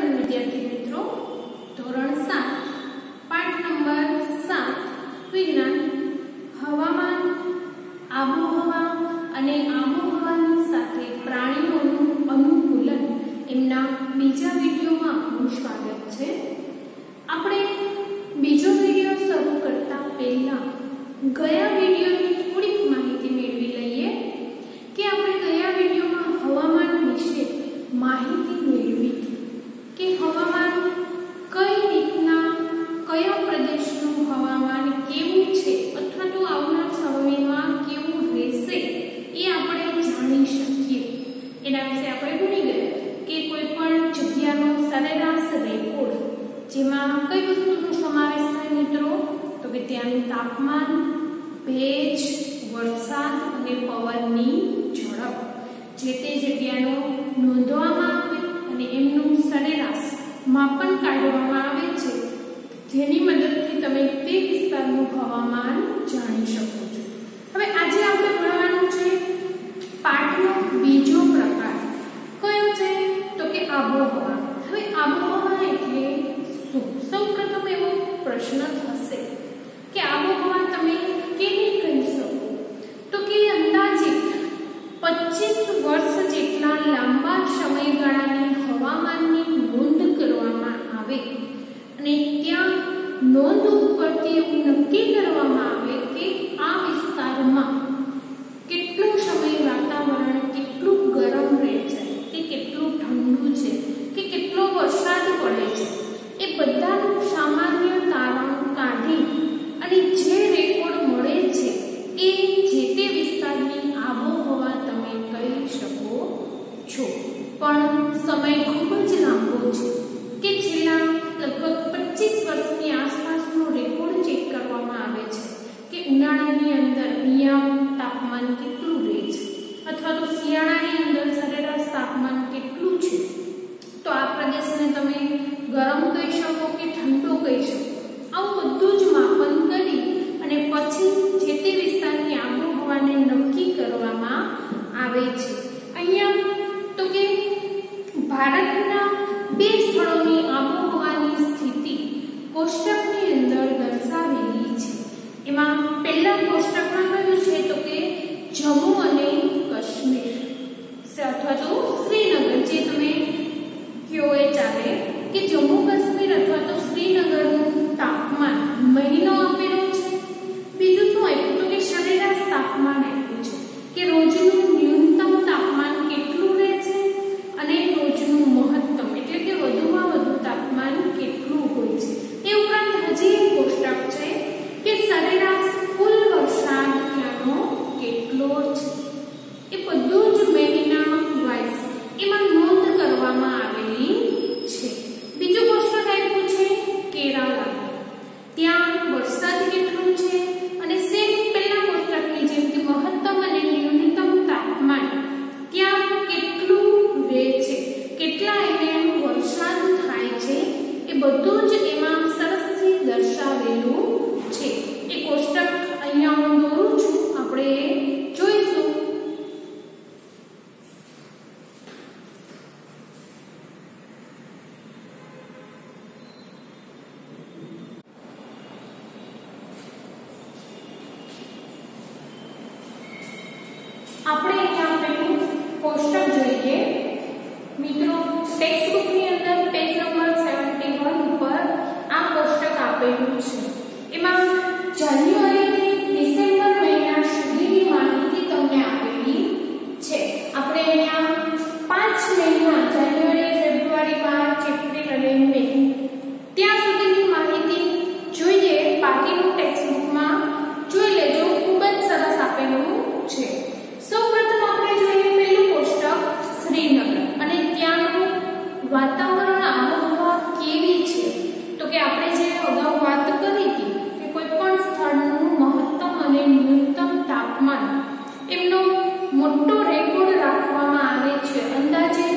સૌપ્રથમ વિદ્યાર્થી મિત્રો ધોરણ 7 પાઠ નંબર 7 વિજ્ઞાન હવામાન આબોહવા અને આબોહવાની સાથે પ્રાણીઓનું અનુકૂલન એમના બીજા વિડિયોમાં આપનું સ્વાગત છે। આપણે બીજો વિડિયો શરૂ કરતા પહેલા ગયા વિડિયોની થોડીક માહિતી મેળવી લઈએ કે આપણે ગયા વિડિયોમાં હવામાન વિશે માહિતી મેળવી કે હવામાન કઈ રીતના કયા પ્રદેશનું હવામાન કેવું છે અથવા તો આવનાર સમયમાં કેવું રહેશે એ આપણે જાણી શકીએ। એના વિશે આપણે ભણી ગયા કે કોઈ પણ જગ્યાનો સરેરાશ રેકોર્ડ જેમાં કઈ વસ્તુનો સમાવેશ થાય મિત્રો તો કે ત્યાંનું તાપમાન, ભેજ, વરસાદ અને પવનની ઝડપ જે તે જગ્યાનો નોંધવામાં આવે અને એમનું સરેરાશ માપન કાઢવામાં આવે છે જેની મદદથી તમે તે વિસ્તારનું હવામાન જાણી શકો છો। હવે આજે આપણે ભણવાનું છે પાઠનો બીજો પ્રકાર કયો છે તો કે આબોહવા। હવે આબોહવા એટલે શું? સૌપ્રથમ એવો પ્રશ્ન થશે કે આબોહવા તમે કેવી કહી શકો તો કે અંદાજિત 25 વર્ષ જેટલા લાંબા સમયગાળાની હવામાનની નોંધ કરવામાં આવે અને ત્યાં નોંધ ઉપરથી એવું નક્કી કરવામાં આવે કે આ વિસ્તારમાં કેટલો સમય વાતાવરણ કેટલું ગરમ રહે છે કે કેટલું ઠંડુ છે કે કેટલો વરસાદ પડે છે એ બધાનું સામાન્ય તારણ કાઢી અને જે રેકોર્ડ મળે છે એ જે તે વિસ્તારની આબોહવા તમે કહી શકો છો। પણ સમય ખૂબ જ લાંબો છે કે છેલ્લા લગભગ 25 વર્ષની આસપાસનો રેકોર્ડ ચેક કરવામાં આવે છે કે ઉનાળાની અંદર અહીંયા તાપમાન કેટલું રહે છે અથવા તો શિયાળાની અંદર સરેરાશ તાપમાન કેટલું છે તો આ પ્રદેશને તમે ગરમ કહી શકો કે ઠંડો કહી શકો। આવું બધું જ માપન કરી અને પછી જે તે વિસ્તારની આબોહવાને નક્કી કરવામાં આવે છે। અહીંયા તો કે ભારતના 2 સ્થળોની આબોહવાની સ્થિતિ કોષ્ટકની અંદર દર્શાવેલી છે। એમાં પહેલા કોષ્ટકમાં કયું છે તો કે જમ્મુ અને કાશ્મીર અથવા તો શ્રીનગર જે તમે કયો એ ચાલે કે જમ્મુ કાશ્મીર અથવા તો શ્રીનગરનું તાપમાન મહિનો આપેલો છે। બીજું શું આપ્યું તો કે સરેરાશ તાપમાન આપ્યું છે કે રોજનું ન્યૂનતમ તાપમાન કેટલું રહે છે અને રોજનું મહત્તમ એટલે કે વધુમાં વધુ તાપમાન કેટલું હોય છે। એ ઉપરાંત હજી એક કોષ્ટક છે કે સરેરાશ કુલ વરસાદ ત્યાંનો કેટલો છે એ બધું જ મહિના વાઇઝ એમાં નોંધ કરવામાં આવેલી છે। બીજું કોષ્ટક આપ્યું છે કેરાલા ત્યાં વરસાદ કેટલો છે અને સેમ પહેલા કોષ્ટકની જેમ કે મહત્તમ અને ન્યૂનતમ તાપમાન ત્યાં કેટલું રહે છે કેટલા mm વરસાદ થાય છે એ બધું જ એમાં સરસથી દર્શાવેલું છે। એ કોષ્ટક અહીંયા હું દોરું છું આપણે જોઈશું। આપણે અહીંયા પેલું કોષ્ટક જોઈએ મિત્રો ટેક્સ્ટ બુકની અંદર પેજ નંબર 71 ઉપર આ કોષ્ટક આપેલું છે। એમાં જાન્યુઆરીથી ડિસેમ્બર મહિના સુધીની માહિતી તમને આપેલી છે। આપણે અહીંયા 5 મહિના જાન્યુઆરી, ફેબ્રુઆરી, માર્ચ, એપ્રિલ અને મે ત્યાં સુધીની માહિતી જોઈએ। બાકીનું ટેક્સ્ટ બુકમાં જોઈ લેજો ખૂબ જ સરસ આપેલું છે। સૌપ્રથમ આપણે જોઈએ પહેલું કોષ્ટક શ્રીનગર અને ત્યાંનું વાતાવરણ આબોહવા કેવી છે તો કે આપણે જે અગાઉ વાત કરી હતી કે કોઈ પણ સ્થળનું મહત્તમ અને ન્યૂનતમ તાપમાન એમનો મોટો રેકોર્ડ રાખવામાં આવે છે। અંદાજે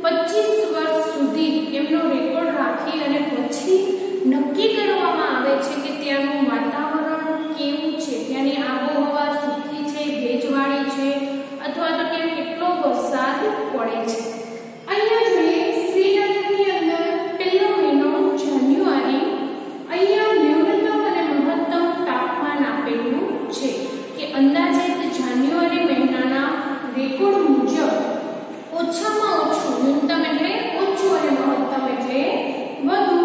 25 વર્ષ સુધી એમનો રેકોર્ડ રાખી અને પછી નક્કી કરવામાં આવે છે કે ત્યાંનું વાતાવરણ કેવું છે, ત્યાંની આબોહવા સૂકી છે, ભેજવાળી છે અથવા તો ત્યાં કેટલો વરસાદ પડે છે। અહીંયા જોઈએ શ્રીનગરની અંદર ઓછામાં ઓછું, ન્યૂનતમ એટલે ઓછું અને મહત્તમ એટલે વધુ,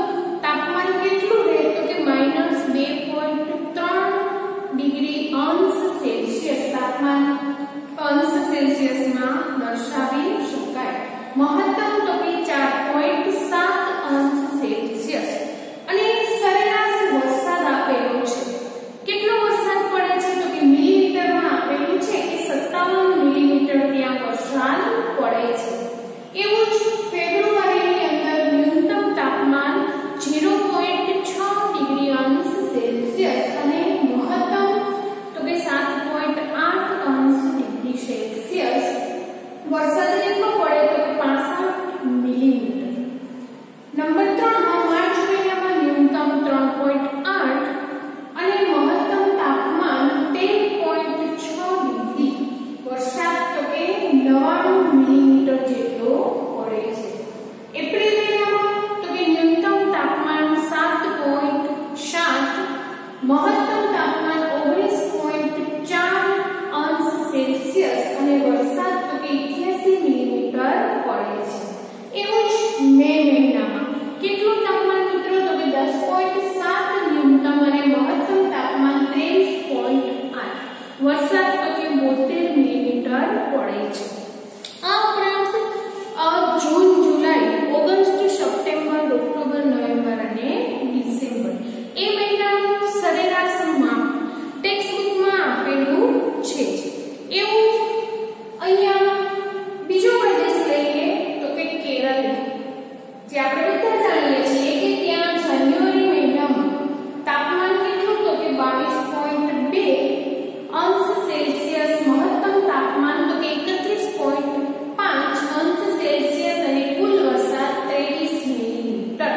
તાપમાન કેટલું રહે તો કે -2.3 ડિગ્રી અંશ સેલ્સિયસ તાપમાન અંશ સેલ્સિયસમાં દર્શાવી શકાય. મહત્તમ તો કે 4.7 અંશ સેલ્સિયસ. અને સરેરાશ વરસાદ આપેલો છે. કેટલો વરસાદ પડે છે તો કે મિલીમીટરમાં આપેલું છે કે 57 મિલીમીટર ત્યાં વરસાદ પડે છે. એવું જ ફેબ્રુઆરીની અંદર ન્યૂનતમ તાપમાન 0.6 ડિગ્રી અંશ સેલ્સિયસ અને મહત્તમ તો કે 7.8 અંશ ડિગ્રી સેલ્સિયસ. વરસાદ કેટલો પડે તો કે 65 મિલીમીટર. નંબર 3 માં માર્ચ મહિનામાં ન્યૂનતમ 3.8 અને મહત્તમ તાપમાન 13.6 ડિગ્રી. વરસાદ તો કે 99 મિલીમીટર જેટલો પડે છે. એપ્રિલ મહિનામાં તો કે ન્યૂનતમ તાપમાન 7.7, મહત્તમ તાપમાન 19.4 અંશ સેલ્સિયસ અને વરસાદ તો કે 88 મિલીમીટર પડે છે. એવું જ મે મહિનામાં કેટલું તાપમાન મિત્રો તો કે 10.7 ન્યૂનતમ અને મહત્તમ તાપમાન 23.8, વરસાદ તો કે 72 મિલીમીટર પડે છે. આ ઉપરાંત જૂન, જુલાઈ, ઓગસ્ટ, સપ્ટેમ્બર, ઓક્ટોબર, નવેમ્બર અને ડિસેમ્બર એ મહિનાનું સરેરાશ માપ ટેક્સ્ટબુકમાં આપેલું છે. એવું અહીંયા બીજો પ્રદેશ લઈએ તો કે કેરળ, જે આપણે બધા જાણીએ છીએ કે ત્યાં જાન્યુઆરી મહિનામાં તાપમાન કેટલું તો કે 22.2 અંશ સેલ્સિયસ, મહત્તમ તાપમાન તો કે 31.5 અંશ સેલ્સિયસ અને કુલ વરસાદ 23 મિલીમીટર.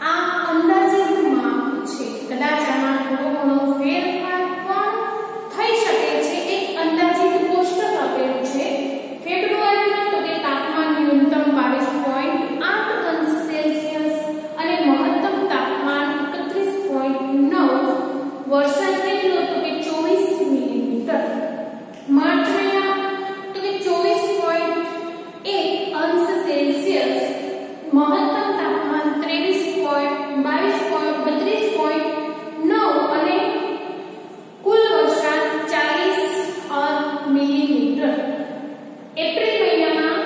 આ અંદાજિત માપ છે. કદાચ આમાં થોડો ઘણો ફેરફાર પણ થઈ શકે છે. એક અંદાજિત કોષ્ટક આપેલું છે. ફેબ્રુઆરીમાં તો કે તાપમાન ન્યૂનતમ 22.8 અંશ સેલ્સિયસ અને મહત્તમ તાપમાન 31.9, વરસાદ કેટલો તો કે 24 મિલીમીટર. માર્ચ મહિનામાં તો કે 24.1 અંશ સેલ્સિયસ, મહત્તમ તાપમાન 32.9 અને કુલ વરસાદ 40 મિલીમીટર. એપ્રિલ મહિનામાં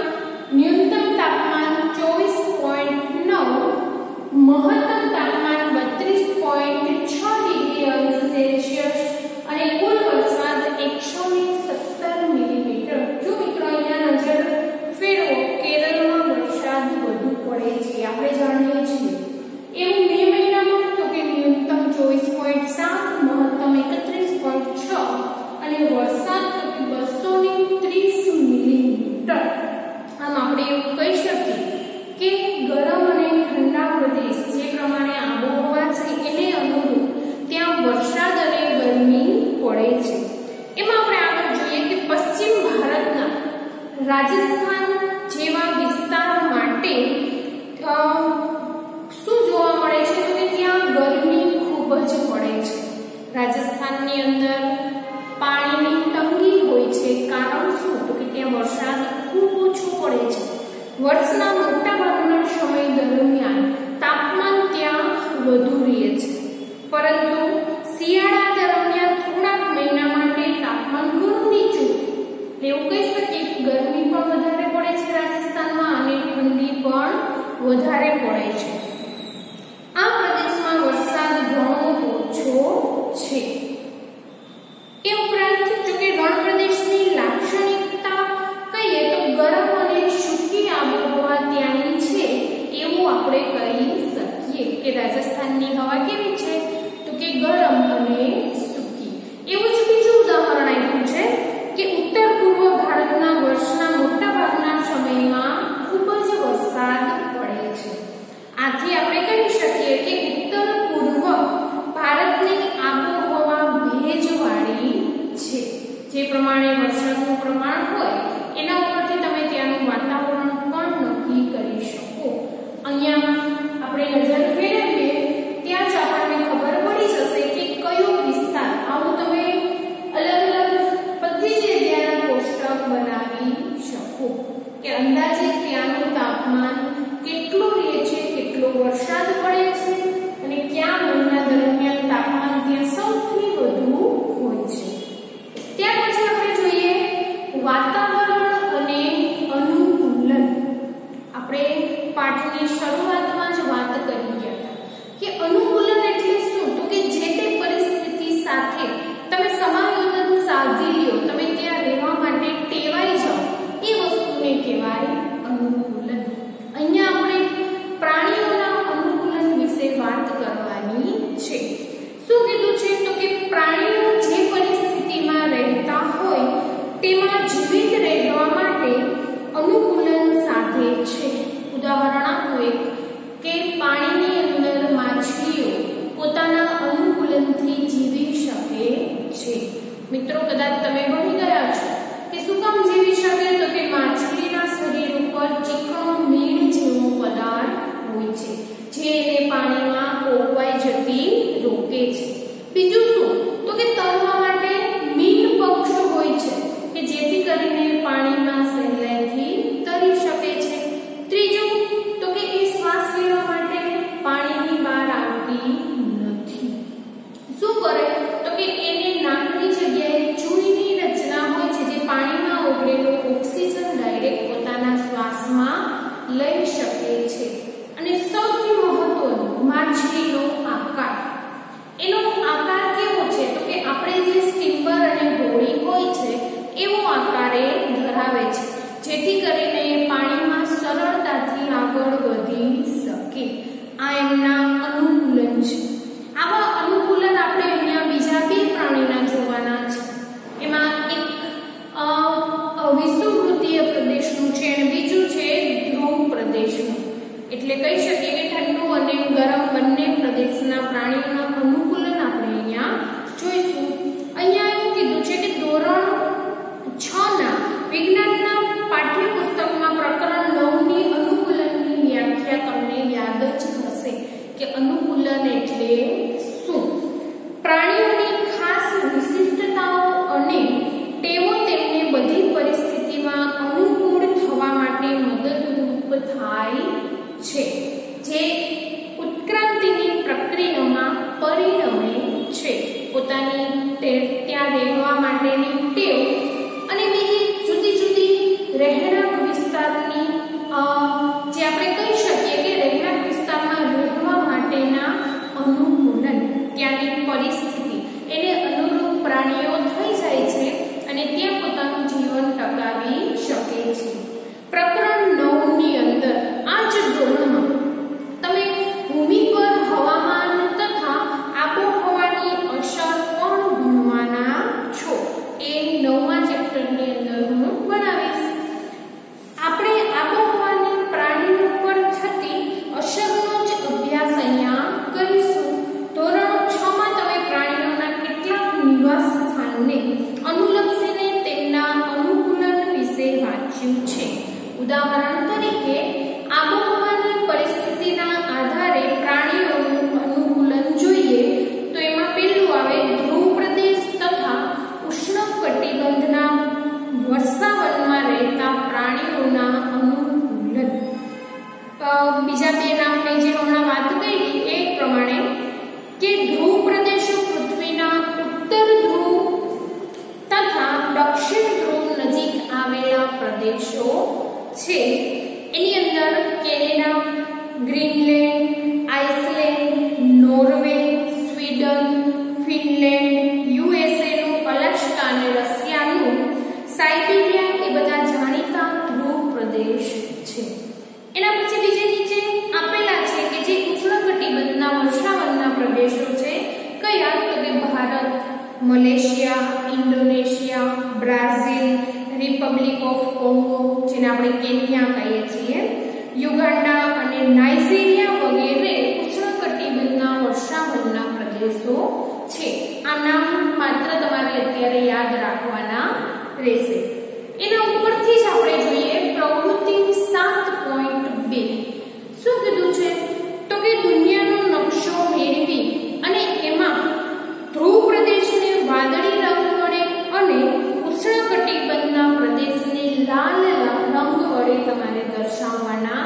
ન્યૂનતમ તાપમાન 24.9, મહત્તમ તાપમાન 32.6 ડિગ્રી અંશ સેલ્સિયસ અને કુલ વરસાદ 117 મિલીમીટર. જો મિત્રો અહીંયા નજર ફેરવો, કેરળમાં વરસાદ વધુ પડે છે, આપણે જાણીએ છીએ. એવું મે મહિનામાં તો કે ન્યૂનતમ 24.7, મહત્તમ 31.6 અને વરસાદ તો કે 230 મિલીમીટર. આમ આપણે એવું કહી શકીએ કે ગરમ અને ઠંડા પ્રદેશ જે પ્રમાણે આબોહવા છે એને અનુરૂપ ત્યાં વરસાદ અને ગરમી પડે છે. એમાં આપણે આગળ જોઈએ કે પશ્ચિમ ભારતના રાજસ્થાન જેવા વિસ્તારો માટે શું જોવા મળે છે તો કે ત્યાં ગરમી ખૂબ જ પડે છે. રાજસ્થાનની અંદર પાણીની તંગી હોય છે. કારણ શું તો કે ત્યાં વરસાદ ખૂબ ઓછો પડે છે. વર્ષના મોટા ભાગના સમય દરમિયાન તાપમાન ત્યાં વધુ રહે છે, પરંતુ શિયાળા દરમિયાન થોડાક મહિના માટે તાપમાન ઘણું નીચું. એવું કહી શકીએ કે ગરમી પણ વધારે પડે છે રાજસ્થાનમાં અને ઠંડી પણ વધારે પડે છે. આ પ્રદેશમાં વરસાદ ઘણો ઓછો છે. એ ઉપરાંત જો કે રણ પ્રદેશની લાક્ષણિકતા કહીએ તો ગરમ અને સૂકી આબોહવા ત્યાંની છે એવું આપણે કહી શકીએ કે રાજસ્થાનની હવા કેવી છે તો કે ગરમ અને સૂકી. એવું જ બીજું ઉદાહરણ આપ્યું છે કે ઉત્તર પૂર્વ ભારતના વર્ષના મોટા ભાગના સમયમાં ખૂબ જ વરસાદ પડે છે. આ કે અંદાજે ત્યાંનું તાપમાન કેટલું રહે છે, કેટલો વરસાદ પડે છે અને કયા મહિના દરમિયાન તાપમાન ત્યાં સૌથી વધુ હોય છે. ત્યાર પછી આપણે જોઈએ વાતાવરણ અને અનુકૂલન. આપણે પાઠની શરૂઆતમાં જ વાત કરી ગયા હતા કે અનુકૂલન એટલે શું, તો કે જે તે પરિસ્થિતિ સાથે તમે સમાયોજન સાધી લ્યો, તમે ત્યાં રહેવા માટે ટેવાઈ જાઓ, એ વસ્તુને કહેવાય અનુકૂલન. અહીંયા આપણે પ્રાણીઓના અનુકૂલન વિશે વાત કરવાની છે. શું કીધું છે, તો કે પ્રાણીઓ જે પરિસ્થિતિમાં રહેતા હોય તેમાં જીવિત રહેવા માટે અનુકૂલન સાધે છે. ઉદાહરણ આપો એક કે પાણીની અંદર માછલીઓ પોતાના અનુકૂલનથી જીવી શકે છે. મિત્રો, કદાચ તમે ભણી ગયા છો કે શું કામ જીવી શકે, તો કે માછલીના શરીર ઉપર ચીકણો મીણ જેવો પદાર્થ હોય છે જે એને પાણીમાં ઓગવાઈ જતી રોકે છે. બીજું શું, તો કે તરવા માટે મીણ પક્ષ હોય છે કે જેથી કરીને પાણીમાં સહેલાઈથી તરી શકે છે. ત્રીજું, તો કે એ શ્વાસ લેવા માટે પાણીની બહાર આવતી નથી. શું કરે, તો કે એને નાકની જગ્યાએ ચૂઈની રચના હોય છે જે પાણીમાં ઓગળેલો ઓક્સિજન ડાયરેક્ટ પોતાના શ્વાસમાં લઈ શકે છે. અને સૌથી મહત્વનું, માછલીનો આકાર. એનો આકાર કેવો છે, તો કે આપણે જે સ્ટીમર અને હોડી હોય છે એવો આકાર એ ધરાવે છે જેથી કરીને પાણીમાં સરળતાથી આગળ વધી શકે. આ એમના અનુકૂલન છે. આવા અનુકૂલન આપણે અહીંયા બીજા બે પ્રાણીના જોવાના છે. એમાં એક વિષુવવૃત્તીય પ્રદેશનું છે અને બીજું છે ધ્રુવ પ્રદેશનું. એટલે કહી શકીએ કે ઠંડુ અને ગરમ બંને પ્રદેશના પ્રાણીઓના અનુકૂલન આપણે અહીંયા જોઈશું. અહીંયા એવું કીધું છે કે ધોરણ 6 ના વિજ્ઞાનના પાઠ્યપુસ્તકમાં પ્રકરણ 9 ની અનુકૂલનની વ્યાખ્યા તમને યાદ જ હશે કે અનુકૂલન એટલે શું. પ્રાણીઓની ખાસ વિશિષ્ટતાઓ અને ટેવો તેમને બધી પરિસ્થિતિમાં અનુકૂળ થવા માટે મદદરૂપ થાય છે, જે ઉત્ક્રાંતિની પ્રક્રિયામાં પરિણમે છે. પોતાની ત્યાં રહેવા માટેની ટેવ અને બીજી જુદી જુદી રહેણાંક વિસ્તારની જે આપણે કહી શકીએ કે રહેણાંક વિસ્તારમાં રહેવા માટેના અનુકૂલન, ત્યાંની પરિસ્થિતિ એને અનુરૂપ પ્રાણીઓ થઈ જાય છે અને ત્યાં પોતાનું જીવન ટકાવી શકે છે. પ્રકરણ 9 ની અંદર આ જ ધોરણમાં તમે ભૂમિ પર હવામાન તથા આબોહવાની અસર પણ ભણવાના છો. એ 9મા ચેપ્ટરની અંદર હું ભણાવીશ. આપણે આબોહવાની પ્રાણીઓ પર થતી અસરનો જ અભ્યાસ અહીંયા કરીશું. ધોરણ 6 માં તમે પ્રાણીઓના કેટલાક નિવાસ સ્થાનને અનુલક્ષીને તેમના અનુકૂલન વિશે વાંચ્યું છે. ઉદાહરણ તરીકે આબોહવાની પરિસ્થિતિના આધારે પ્રાણીઓનું અનુકૂલન જોઈએ તો એમાં પહેલું આવે ધ્રુવ પ્રદેશ તથા ઉષ્ણકટિબંધના વર્ષાવનમાં રહેતા પ્રાણીઓના અનુકૂલન. બીજા બે નામની જે હમણાં વાત કરી એ પ્રમાણે કે ધ્રુવ પ્રદેશો પૃથ્વીના ઉત્તર ધ્રુવ તથા દક્ષિણ ધ્રુવ નજીક આવેલા પ્રદેશો છે. એની અંદર Canada, Greenland, Iceland, Norway, Sweden, Finland, USA નું અલાસ્કા અને રશિયાનું સાઇબિરિયા એ બધા જાણીતા ધ્રુવ પ્રદેશ છે. એના પછી બીજે નીચે આપેલા છે કે જે ઉષ્ણકટિબંધના વર્ષાવનના પ્રદેશો છે. કયા, તો કે Bharat, Malaysia, Indonesia, Brazil, Republic of Congo જેને આપણે કેન્યા કહીએ છીએ, યુગાન્ડા અને નાઇજીરિયા વગેરે ઉષ્ણકટિબંધના વર્ષાવનના પ્રદેશો છે. આ નામ માત્ર તમારે અત્યારે યાદ રાખવાના રહેશે. એના ઉપરથી જ આપણે જોઈએ પ્રવૃત્તિ 7.2. શું કીધું છે, તો કે દુનિયાનો નકશો મેળવી અને એમાં ધ્રુવ પ્રદેશને વાદળી રંગ વડે અને ઉષ્ણકટિબંધના પ્રદેશને લાલ રંગ વડે વડે તમારે દર્શાવવાના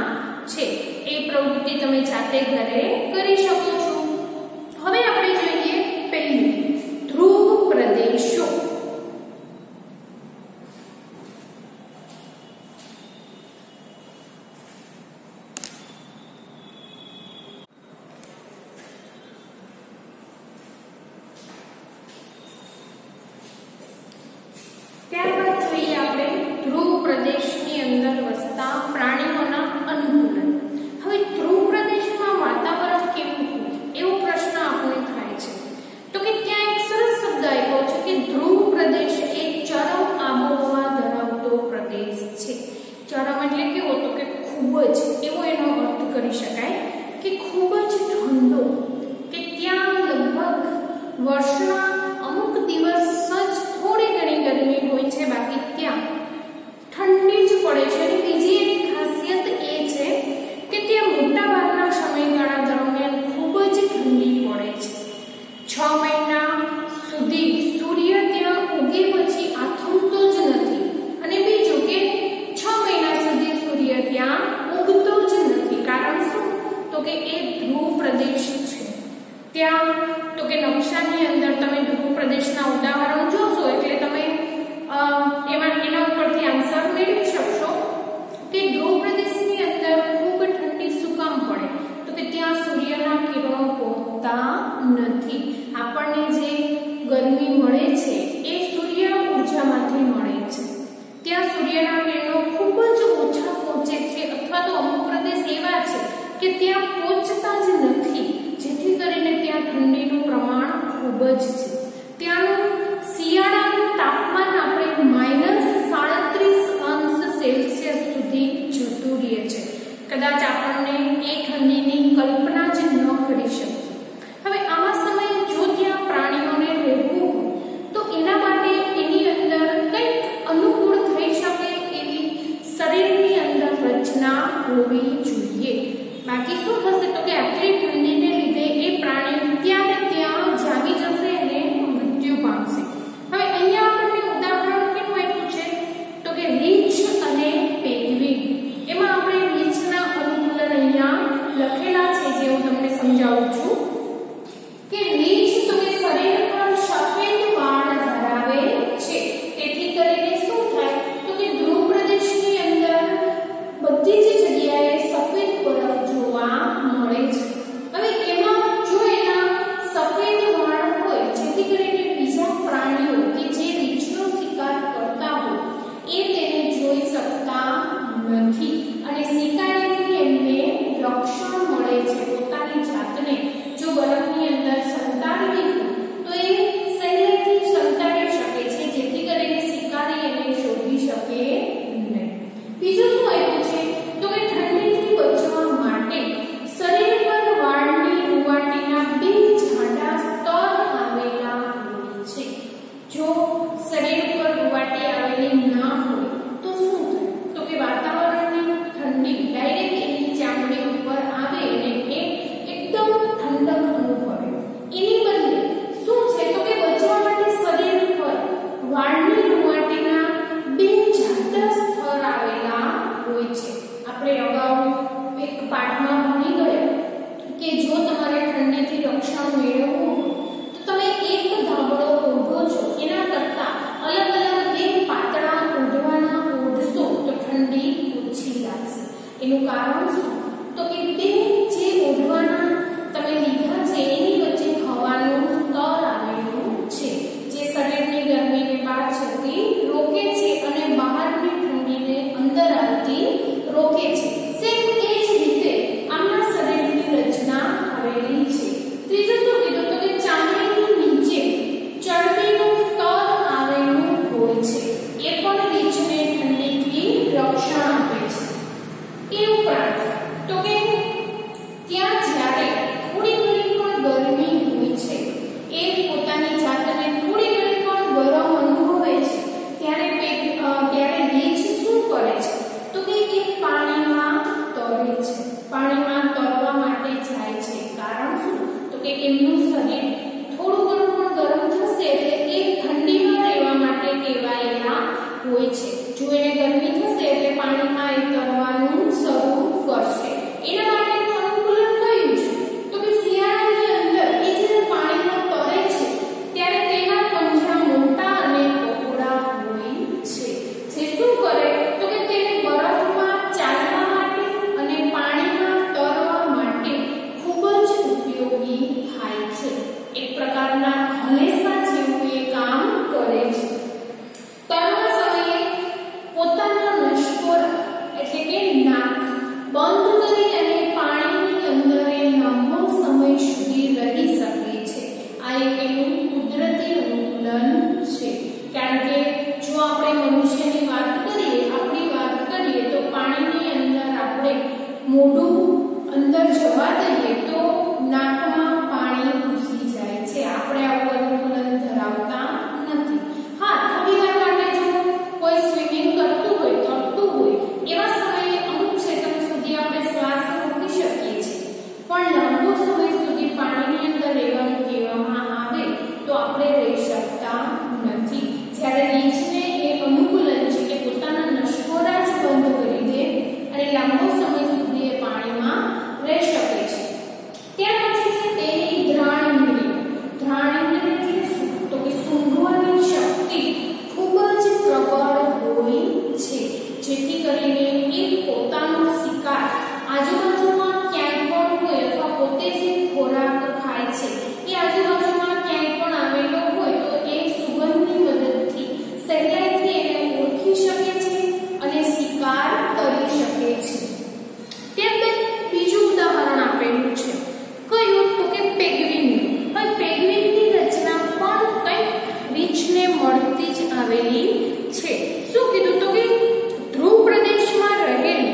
છે। એ પ્રવૃત્તિ તમે જાતે ઘરે કરી શકો છો। હવે આપણે જોઈએ પહેલું ધ્રુવ પ્રદેશો। ત્યારબાદ જોઈએ આપણે ધ્રુવ પ્રદેશની અંદર વસતા પ્રાણીઓના અનુકૂલન। હવે ધ્રુવ પ્રદેશમાં વાતાવરણ કેવું હોય એવો પ્રશ્ન આપણને થાય છે, તો કે ત્યાં એક સરસ શબ્દ આપ્યો છે કે ધ્રુવ પ્રદેશ એ ચરમ આબોહવા ધરાવતો પ્રદેશ છે। ચરમ એટલે કેવો, તો કે ખૂબ જ, એવો એનો અર્થ કરી શકાય કે ખૂબ જ ઠંડો, કે ત્યાં લગભગ વર્ષના અમુક દિવસ જ થોડી ઘણી ગરમી હોય છે, બાકી ત્યાં ઠંડી જ પડે છે। અને બીજી એક ખાસિયત એ છે કે ત્યાં મોટા ભાગના સમયગાળા દરમિયાન ખૂબ જ ઠંડી પડે છે। 6 મહિના સુધી સૂર્ય ત્યાં ઉગે પછી આથમતો જ નથી, અને બીજું કે 6 મહિના સુધી સૂર્ય ત્યાં ઉગતો જ નથી। કારણ શું, તો કે એ ધ્રુવ પ્રદેશ છે। ત્યાં તો કે નકશાની અંદર તમે ધ્રુવ પ્રદેશના ઉદાહરણ જોશો એટલે તમે એના ઉપરથી આન્સર મેળવી શકશો કે ધ્રુવ પ્રદેશની અંદર ખૂબ ઠંડી શું કામ પડે, તો કે ત્યાં સૂર્યના કિરણો પહોંચતા નથી। આપણને જે ગરમી મળે છે એ સૂર્ય ઊર્જામાંથી મળે છે। ત્યાં સૂર્યના કિરણો ખૂબ જ ઓછા પહોંચે છે, અથવા તો અમુક પ્રદેશ એવા છે કે ત્યાં પહોંચતા જ નથી, જેથી કરીને ત્યાં ઠંડીનું પ્રમાણ ખૂબ જ છે। ત્યાંનું શિયાળાનું તાપમાન આપણે -37°C સુધી જતું રહે છે। કદાચ આપણને એ ઠંડીની કલ્પના જ ન કરી શકીએ। હવે આવા સમયે જો ત્યાં પ્રાણીઓને રહેવું હોય તો એના માટે એની અંદર કંઈક અનુકૂળ થઈ શકે એવી શરીરની અંદર રચના હોવી જોઈએ। બાકી શું થશે, તો કે આટલી ઠંડીને લીધે એ પ્રાણી ત્યાં ને ત્યાં જામી જશે અને મૃત્યુ પામશે। હવે અહીંયા આપણને ઉદાહરણ કેવું આપ્યું છે, તો કે રીંછ અને પેંગ્વિન। એમાં આપણે રીંછના અનુકૂલન અહીંયા લખેલા છે, જે હું તમને સમજાવું છું કે રીંછ તો કે શરીર પર સફેદ વાળ ધરાવે છે, તેથી કરીને શું થાય, તો કે ધ્રુવ પ્રદેશની અંદર બધી જ જગ્યાએ સફેદ બરફ જોવા મળે છે। હવે એમાં જો એના સફેદ વાળ હોય, જેથી કરીને બીજા પ્રાણીઓ કે જે રીંછનો શિકાર કરતા હોય એ તેને જોઈ શકતા નથી, અને શિકારીથી એમને રક્ષણ મળે છે। પોતાની જાતને જો બરફની અંદર સંતાડવી હોય તો એ સહેલાઈથી સંતાડી શકે છે, જેથી કરીને શિકારી એને શોધી શકે નહીં। બીજું શું આવ્યું છે, તો કે ઠંડીથી બચવા માટે શરીર પર વાળની રૂંવાટીના 2 જાડા સ્તર આવેલા હોય છે। જો શરીર પર રૂંવાટી આવેલી ના હોય તો શું થાય, તો કે વાતાવરણની જો એને ગરમી થશે એટલે પાણીમાં એ તરવાનું શરૂ કરશે. એના માટેનું અનુકૂલન કયું છે? તો કે શિયાળાની અંદર એ જ્યારે પાણીમાં તરે છે ત્યારે તેના પંજા મોટા અને પહોળા હોય છે, જે શું કરે તો કે તેને બરફમાં ચાલવા માટે અને પાણીમાં તરવા માટે ખૂબ જ ઉપયોગી થાય છે. એક પ્રકારના હલેસા જેવું એ કામ કરે છે. તરવા સમયે પોતાના નસકોરા એટલે કે નાક બંધ કરી અને પાણીની અંદર એ લાંબો સમય સુધી રહી શકે છે. આ એક એનું કુદરતી અનુકૂલન છે. કારણ કે જો આપણે મનુષ્યની વાત કરીએ, આપણી વાત કરીએ તો પાણીની અંદર આપણે મોઢું અંદર જવા દઈએ તો નાકમાં પાણી ઘૂસી જાય છે. આપણે આવું અનુકૂલન ધરાવતા નથી. હા, થોડી વાર માટે જો કોઈ સ્વિમિંગ કરતું હોય, તરતું હોય એવા સમયે અમુક ક્ષેત્ર સુધી આપણે શ્વાસ રોકી શકીએ છીએ, પણ લાંબો સમય સુધી પાણીની અંદર રહેવાનું કહેવામાં આવે તો આપણે રહી શકતા નથી. જ્યારે રીંછને એ અનુકૂલન છે કે પોતાના નસકોરા જ બંધ કરી દે અને લાંબો સમય સુધી એ પાણીમાં રહી શકે છે. ત્યાર પછી છે તેની ઘ્રાણ ઇન્દ્રિય. ઘ્રાણ ઇન્દ્રિય એટલે શું? તો કે સૂંઘવાની શક્તિ ખૂબ જ પ્રબળ હોય છે, જેથી કરીને એ પોતાનો શિકાર આજુબાજુમાં ક્યાંય પણ હોય અથવા પોતે જે ખોરાક ખાય છે એ આજુબાજુમાં ક્યાંય પણ આવેલો હોય તો એ સુગંધની મદદથી સહેલાઈથી એને ઓળખી શકે છે અને શિકાર કરી શકે છે. ત્યારબાદ બીજું ઉદાહરણ આપેલું છે. કયું? તો કે પેંગ્વિનનું. હવે પેંગ્વિનની રચના પણ કંઈક રીંછને મળતી જ આવેલી છે. શું કીધું? તો કે ધ્રુવ પ્રદેશમાં રહેલું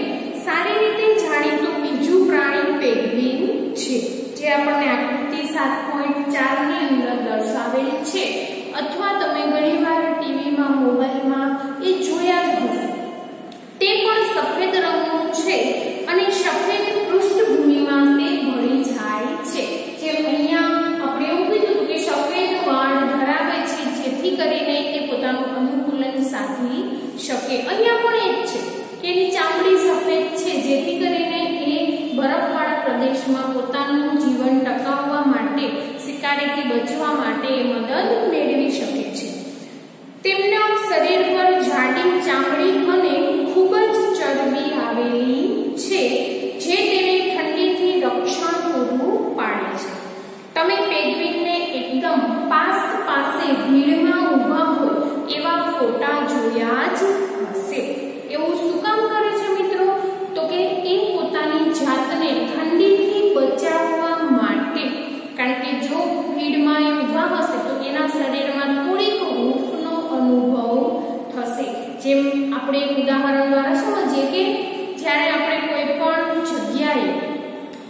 સારી રીતે જાણીતું બીજું પ્રાણી પેંગ્વિન છે, જે આપણને આકૃતિ 7.4 ની અંદર દર્શાવેલ છે, અથવા તમે ઘણીવાર ટીવીમાં, મોબાઈલમાં એ જોયા જ હશે. તે પણ સફેદ રંગનું છે અને સફેદ પૃષ્ઠભૂમિમાં તે ભળી જાય છે. જેમ અહીંયા આપણે એવું કીધું કે સફેદ વાળ ધરાવે છે, જેથી કરીને તે પોતાનું અનુકૂલન સાધી શકે. અહીંયા પણ એ જ છે કે એની ચામડી સફેદ છે, જેથી કરીને એ બરફવાળા પ્રદેશમાં પોતાનું જીવન ટકાવવા માટે, શિકારીથી બચવા માટે એ મદદ મેળવી શકે છે. તેમના શરીર પર જાડી ચામડી અને ખૂબ જ ચરબી આવેલી છે, જે તેને ઠંડીથી રક્ષણ પૂરું પાડે છે. તમે પેંગ્વિનને એકદમ પાસે ભીડમાં ઊભા હોય એવા ફોટા જોયા જ હશે. એવું શું કામ કરે છે મિત્રો? તો કે એ પોતાની જાતને ઠંડીથી બચાવવા માટે. કારણ કે જો ભીડમાં એ ઊભા હશે તો એના શરીરમાં થોડીક હૂંફનો અનુભવ થશે. જેમ આપણે ઉદાહરણ દ્વારા સમજીએ કે જ્યારે આપણે કોઈ પણ જગ્યાએ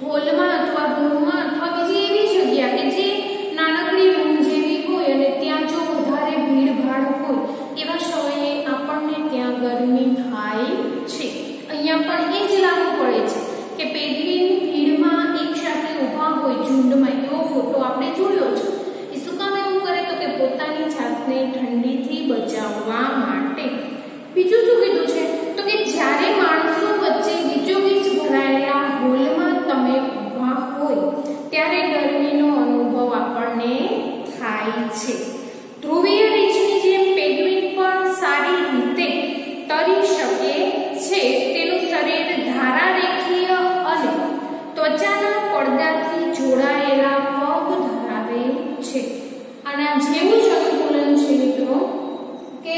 હોલમાં અથવા રૂમમાં અથવા બીજી એવી જગ્યા કે જે નાનકડી રૂમ જેવી હોય અને ત્યાં જો વધારે ભીડભાડ હોય એવા સમયે આપણને ત્યાં ગરમી થાય છે. અહીંયા પણ એ જ લાગુ પડે છે કે પેંગ્વિન ભીડમાં એક સાથે ઊભા હોય ઝુંડમાં, એવો ફોટો આપણે જોયો છે. એ શું કામ એવું કરે? તો કે પોતાની જાતને ઠંડીથી બચાવવા માટે. બીજું શું કીધું છે? તો કે જ્યારે માણસો વચ્ચે ગીચોગીચ ભરાયેલા હોલમાં તમે ઊભા હોય ત્યારે ગરમીનો અનુભવ આપણને થાય છે. ધ્રુવીય રીંછની જેમ પેંગ્વિન પણ સારી રીતે તરી શકે છે. તેનું શરીર ધારારેખીય અને ત્વચાના પડદાથી જોડાયેલા પગ ધરાવે છે. આના જેવું જ અનુકૂલન છે મિત્રો કે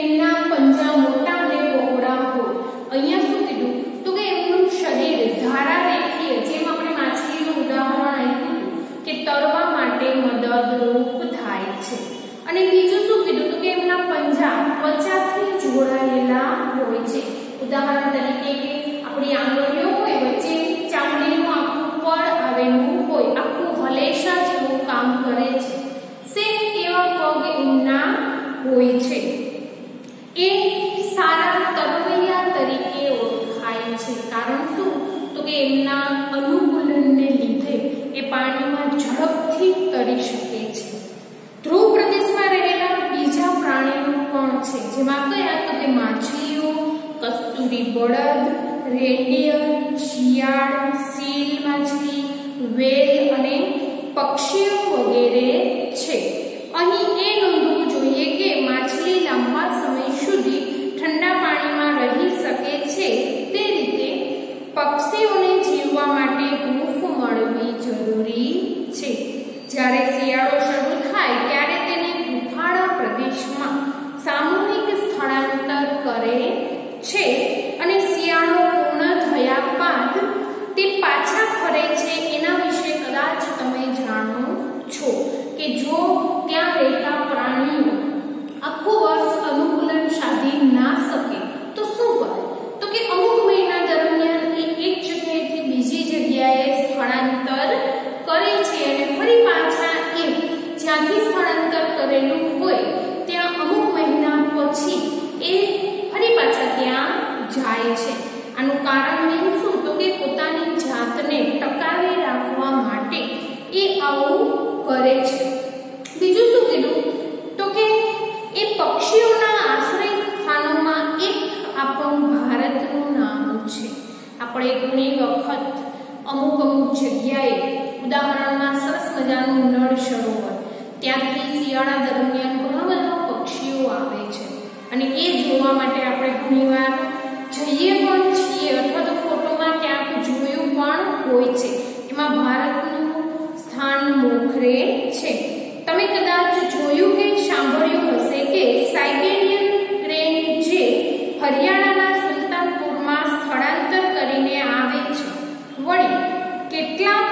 એમના પંજા મોટા અને પહોળા હોય. અહીંયા શું કીધું? તો કે એમનું શરીર ધારારેખીય, જેમ આપણે માછલીનું ઉદાહરણ આપ્યું કે તરવા માટે મદદરૂપ થાય છે. અને બીજું શું કીધું? તો કે એમના પંજા ત્વચાથી જોડાયેલા હોય છે. ઉદાહરણ તરીકે કે આપણી આંગળીઓ હોય, વચ્ચે ચામડીનું આખું પડ આવેલું હોય, આખું હલેસા જેવું કામ કરે છે. સેમ એવા પગ એમના હોય છે. એ સારા તરવૈયા તરીકે ઓળખાય છે. કારણ શું? તો કે એમના અનુકૂલનને લીધે એ પાણીમાં ઝડપથી તરી શકે છે. ધ્રુવ પ્રદેશમાં રહેલા બીજા પ્રાણીઓ પણ છે, જેમાં કયા? તો કે માછલીઓ કસ્તુરી બળદ, રેન્ડિયર, શિયાળ, સીલ માછલી, વેલ અને પક્ષીઓ વગેરે છે. અહીં એ નોંધવું જોઈએ કે માછલી લાંબા સમય સુધી ઠંડા પાણીમાં રહી શકે છે, તે રીતે પક્ષીઓને જીવવા માટે હૂંફ મળવી જરૂરી છે. જ્યારે શિયાળો શરૂ થાય ત્યારે તેને હૂંફાળા પ્રદેશમાં સામૂહિક સ્થળાંતર કરે છે અને શિયાળો પૂર્ણ થયા બાદ તે પાછા ફરે છે. એના વિશે કદાચ તમે જાણો છો કે જો ત્યાં રહેતા પ્રાણીઓ આખું વર્ષ અનુકૂલન સાધી ના શકે તો શું કરે? તો કે અમુક મહિના દરમિયાન એ એક જગ્યાએથી બીજી જગ્યાએ સ્થળાંતર કરે છે અને ફરી પાછા એ જ્યાંથી સ્થળાંતર કરેલું હોય ત્યાં અમુક મહિના પછી એ ફરી પાછા ત્યાં જાય છે. આનું કારણ શું? તો કે પોતાની જાતને ટકાવી રાખવા માટે એ આવું કરે છે. બીજું શું કીધું? તો કે એ પક્ષીઓના આશ્રય સ્થાનોમાં એક આપણું ભારતનું નામ છે. આપણે ઘણી વખત અમુક જગ્યાએ, ઉદાહરણમાં સરસ મજાનું નળ સરોવર, ત્યાંથી શિયાળા દરમિયાન ઘણા બધા પક્ષીઓ આવે છે અને એ જોવા માટે આપણે ઘણીવાર જઈએ પણ છીએ અથવા તો ફોટોમાં ક્યાંક જોયું પણ હોય છે. એમાં ભારતનું સ્થાન મોખરે છે. તમે કદાચ જોયું કે સાંભળ્યું હશે કે સાઇબેરિયન ક્રેન જે હરિયાણાના સુલતાનપુરમાં સ્થળાંતર કરીને આવે છે, વળી કેટલાક